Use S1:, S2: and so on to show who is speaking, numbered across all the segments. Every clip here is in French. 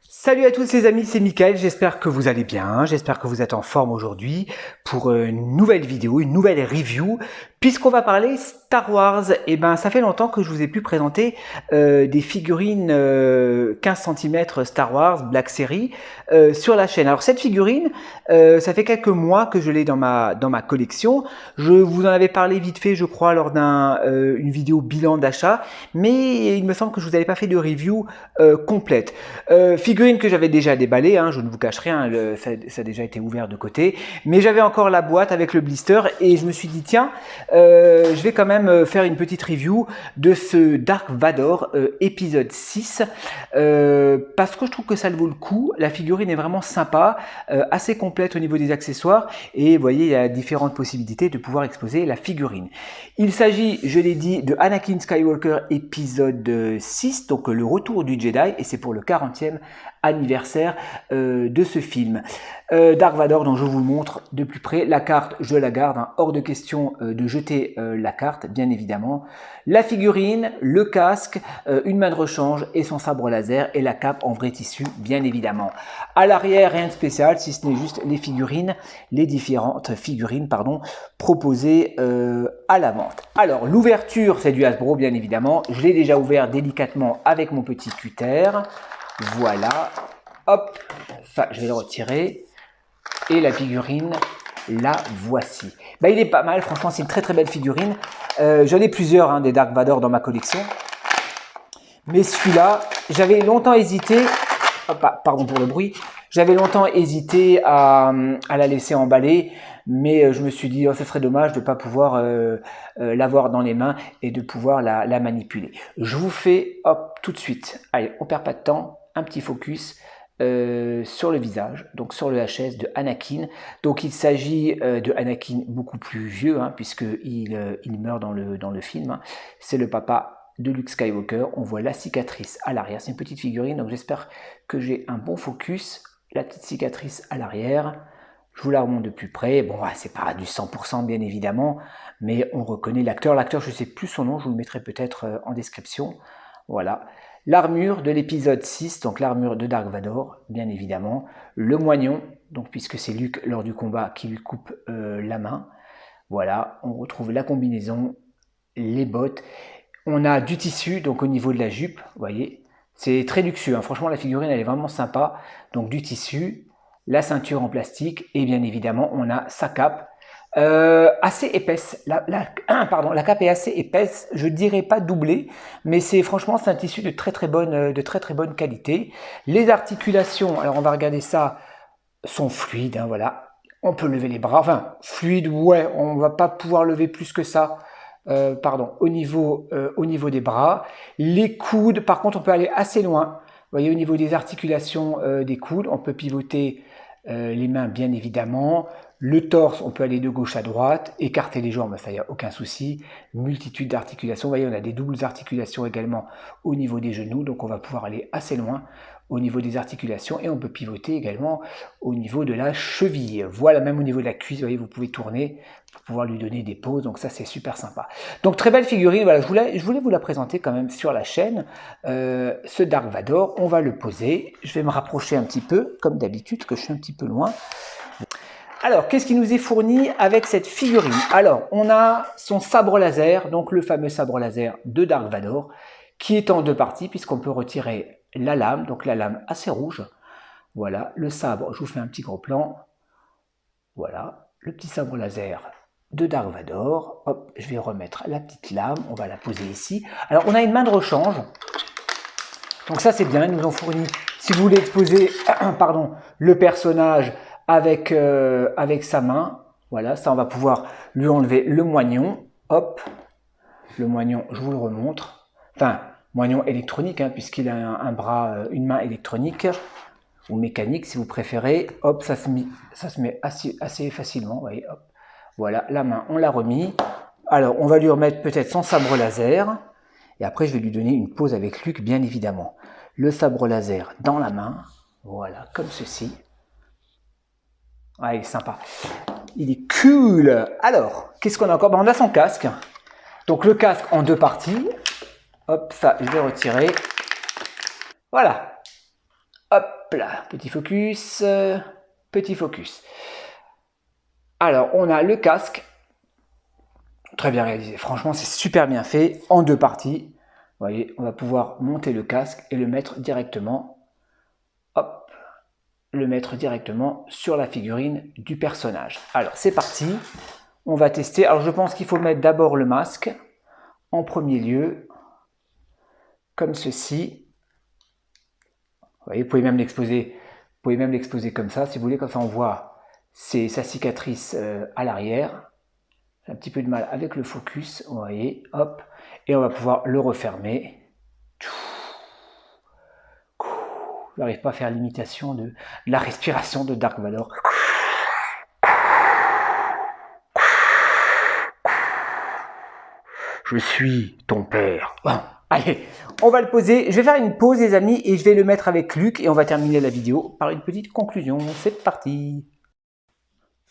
S1: Salut à tous les amis, c'est Mickaël, j'espère que vous allez bien, j'espère que vous êtes en forme aujourd'hui pour une nouvelle vidéo, une nouvelle review. Puisqu'on va parler Star Wars, et ben ça fait longtemps que je vous ai pu présenter des figurines 15 cm Star Wars Black Series sur la chaîne. Alors cette figurine, ça fait quelques mois que je l'ai dans ma collection. Je vous en avais parlé vite fait, je crois, lors d'une vidéo bilan d'achat, mais il me semble que je vous avais pas fait de review complète. Figurine que j'avais déjà déballée, hein, je ne vous cache rien, ça a déjà été ouvert de côté, mais j'avais encore la boîte avec le blister et je me suis dit tiens, je vais quand même faire une petite review de ce Dark Vador épisode 6 parce que je trouve que ça vaut le coup. La figurine est vraiment sympa, assez complète au niveau des accessoires et vous voyez il y a différentes possibilités de pouvoir exposer la figurine. Il s'agit, je l'ai dit, de Anakin Skywalker épisode 6, donc le retour du Jedi, et c'est pour le 40e anniversaire de ce film. Dark Vador, dont je vous le montre de plus près. La carte, je la garde, hein, hors de question de jeter la carte, bien évidemment. La figurine, le casque, une main de rechange et son sabre laser et la cape en vrai tissu, bien évidemment. À l'arrière, rien de spécial, si ce n'est juste les figurines, les différentes figurines, pardon, proposées à la vente. Alors, l'ouverture, c'est du Hasbro, bien évidemment. Je l'ai déjà ouvert délicatement avec mon petit cutter. Voilà, hop, ça je vais le retirer et la figurine, la voici. Bah, il est pas mal, franchement c'est une très belle figurine. J'en ai plusieurs hein, des Dark Vador dans ma collection, mais celui-là, j'avais longtemps hésité, pardon pour le bruit, j'avais longtemps hésité à la laisser emballer, mais je me suis dit, oh, ce serait dommage de ne pas pouvoir l'avoir dans les mains et de pouvoir la manipuler. Je vous fais, hop, tout de suite, allez, on perd pas de temps, un petit focus sur le visage, donc sur le HS de Anakin. Donc il s'agit de Anakin beaucoup plus vieux, hein, puisqu'il meurt dans le film. Hein. C'est le papa de Luke Skywalker. On voit la cicatrice à l'arrière. C'est une petite figurine, donc j'espère que j'ai un bon focus. La petite cicatrice à l'arrière. Je vous la remonte de plus près. Bon, c'est pas du 100% bien évidemment, mais on reconnaît l'acteur. L'acteur, je ne sais plus son nom, je vous le mettrai peut-être en description. Voilà. L'armure de l'épisode 6, donc l'armure de Dark Vador, bien évidemment. Le moignon, donc puisque c'est Luke lors du combat qui lui coupe la main. Voilà, on retrouve la combinaison, les bottes. On a du tissu, donc au niveau de la jupe, vous voyez. C'est très luxueux, hein. Franchement la figurine elle est vraiment sympa. Donc du tissu, la ceinture en plastique et bien évidemment on a sa cape. Assez épaisse, pardon, la cape est assez épaisse, je dirais pas doublée, mais franchement c'est un tissu de très bonne qualité. Les articulations, alors on va regarder ça, sont fluides, hein, voilà. On peut lever les bras, enfin fluide, ouais, on va pas pouvoir lever plus que ça. Pardon, au niveau des bras. Les coudes, par contre, on peut aller assez loin. Vous voyez, au niveau des articulations des coudes, on peut pivoter les mains, bien évidemment. Le torse, on peut aller de gauche à droite. Écarter les jambes, ça, il n'y a aucun souci. Multitude d'articulations. Vous voyez, on a des doubles articulations également au niveau des genoux. Donc, on va pouvoir aller assez loin au niveau des articulations. Et on peut pivoter également au niveau de la cheville. Voilà, même au niveau de la cuisse, vous voyez, vous pouvez tourner pour pouvoir lui donner des poses, donc ça c'est super sympa. Donc très belle figurine, voilà, je voulais vous la présenter quand même sur la chaîne, ce Dark Vador, on va le poser, je vais me rapprocher un petit peu, comme d'habitude, que je suis un petit peu loin. Alors, qu'est-ce qui nous est fourni avec cette figurine? Alors, on a son sabre laser, donc le fameux sabre laser de Dark Vador, qui est en deux parties, puisqu'on peut retirer la lame, donc la lame assez rouge, voilà, le sabre, je vous fais un petit gros plan, voilà, le petit sabre laser de Dark Vador. Hop, je vais remettre la petite lame, on va la poser ici. Alors, on a une main de rechange. Donc ça, c'est bien, ils nous ont fourni, si vous voulez exposer pardon, le personnage avec sa main, voilà, ça, on va pouvoir lui enlever le moignon. Hop, le moignon, je vous le remontre. Enfin, moignon électronique, hein, puisqu'il a un bras, une main électronique, ou mécanique si vous préférez. Hop, ça se met assez facilement, vous voyez, hop. Voilà, la main, on l'a remis. Alors, on va lui remettre peut-être son sabre laser. Et après, je vais lui donner une pose avec Luke, bien évidemment. Le sabre laser dans la main. Voilà, comme ceci. Ah, il est sympa. Il est cool. Alors, qu'est-ce qu'on a encore? On a son casque. Donc, le casque en deux parties. Hop, ça, je vais retirer. Voilà. Hop là, petit focus, petit focus. Alors, on a le casque. Très bien réalisé. Franchement, c'est super bien fait en 2 parties. Vous voyez, on va pouvoir monter le casque et le mettre directement. Hop, le mettre directement sur la figurine du personnage. Alors, c'est parti. On va tester. Alors, je pense qu'il faut mettre d'abord le masque en premier lieu, comme ceci. Vous voyez, vous pouvez même l'exposer comme ça, si vous voulez, comme ça on voit sa cicatrice à l'arrière. J'ai un petit peu de mal avec le focus, vous voyez, hop, et on va pouvoir le refermer. Je n'arrive pas à faire l'imitation de la respiration de Dark Vador. Je suis ton père. Bon, allez, on va le poser. Je vais faire une pause, les amis, et je vais le mettre avec Luke, et on va terminer la vidéo par une petite conclusion. C'est parti.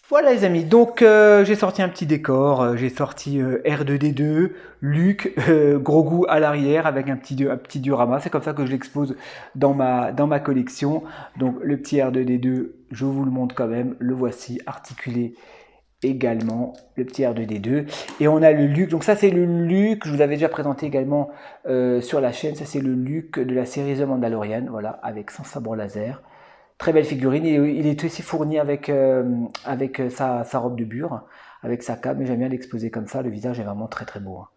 S1: Voilà, les amis. Donc, j'ai sorti un petit décor. J'ai sorti R2D2, Luke, Grogu à l'arrière avec un petit diorama. C'est comme ça que je l'expose dans ma collection. Donc, le petit R2D2, je vous le montre quand même. Le voici articulé également, le petit R2D2, et on a le Luke. Donc ça, c'est le Luke, je vous avais déjà présenté également sur la chaîne. Ça, c'est le Luke de la série The Mandalorian, voilà, avec son sabre laser. Très belle figurine. Il est aussi fourni avec sa robe de bure, avec sa cape, mais j'aime bien l'exposer comme ça. Le visage est vraiment très très beau, hein.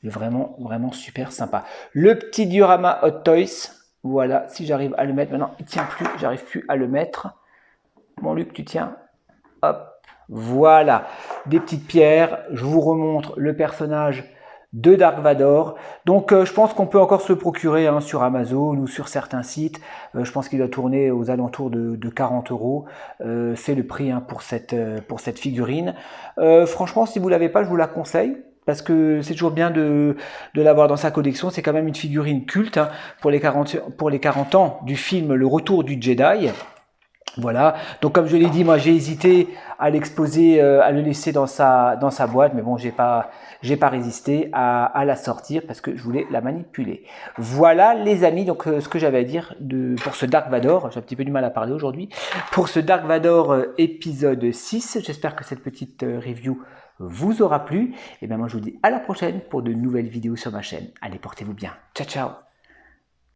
S1: Il est vraiment super sympa. Le petit diorama Hot Toys, voilà, si j'arrive à le mettre. Maintenant, il tient plus, j'arrive plus à le mettre. Mon Luke, tu tiens. Hop. Voilà, des petites pierres. Je vous remontre le personnage de Dark Vador. Donc je pense qu'on peut encore se le procurer hein, sur Amazon ou sur certains sites. Je pense qu'il doit tourner aux alentours de 40 €. C'est le prix hein, pour cette figurine. Franchement, si vous ne l'avez pas, je vous la conseille. Parce que c'est toujours bien de l'avoir dans sa collection. C'est quand même une figurine culte hein, pour les 40 ans du film Le Retour du Jedi. Voilà, donc comme je l'ai dit, moi j'ai hésité à l'exposer, à le laisser dans sa boîte, mais bon, j'ai pas résisté à la sortir parce que je voulais la manipuler. Voilà les amis, donc ce que j'avais à dire pour ce Dark Vador, j'ai un petit peu du mal à parler aujourd'hui, pour ce Dark Vador épisode 6, j'espère que cette petite review vous aura plu, et bien moi je vous dis à la prochaine pour de nouvelles vidéos sur ma chaîne. Allez, portez-vous bien, ciao ciao.